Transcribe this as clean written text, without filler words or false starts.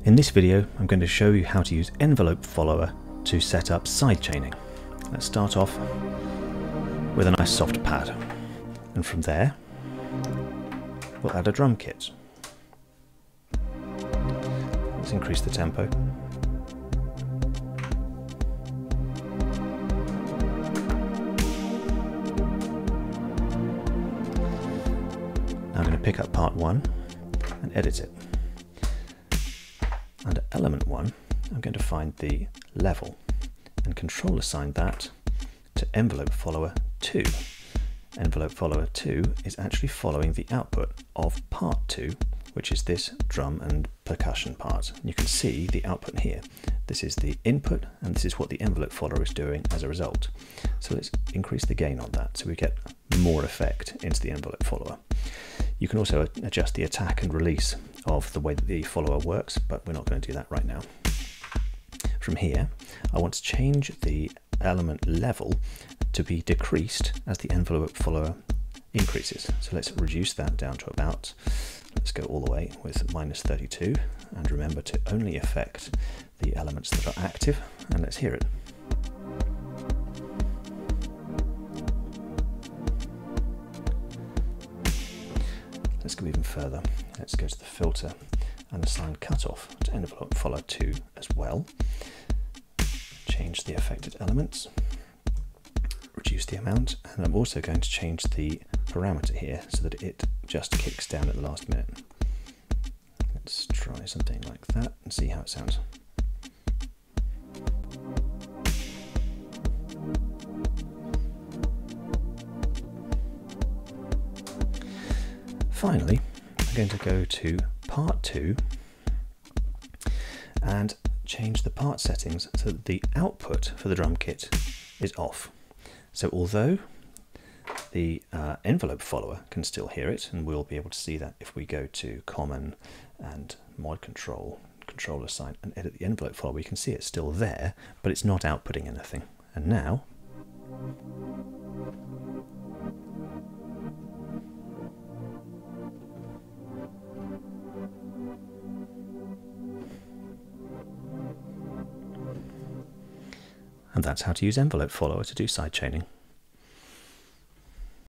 In this video, I'm going to show you how to use envelope follower to set up sidechaining. Let's start off with a nice soft pad, and from there we'll add a drum kit. Let's increase the tempo. Now I'm going to pick up part 1 and edit it. Under element 1, I'm going to find the level and control assign that to envelope follower 2. Envelope follower 2 is actually following the output of part 2, which is this drum and percussion part. You can see the output here. This is the input and this is what the envelope follower is doing as a result. So let's increase the gain on that so we get more effect into the envelope follower. You can also adjust the attack and release of the way that the follower works, but we're not going to do that right now. From here, I want to change the element level to be decreased as the envelope follower increases. So let's reduce that down to about, let's go all the way with -32, and remember to only affect the elements that are active, and let's hear it. Let's go even further. Let's go to the filter and assign cutoff to envelope follower 2 as well. Change the affected elements, reduce the amount, and I'm also going to change the parameter here so that it just kicks down at the last minute. Let's try something like that and see how it sounds. Finally, I'm going to go to part 2 and change the part settings so that the output for the drum kit is off. So although the envelope follower can still hear it, and we'll be able to see that if we go to common and mod control, control assign and edit the envelope follower, we can see it's still there, but it's not outputting anything. And now and that's how to use envelope follower to do sidechaining.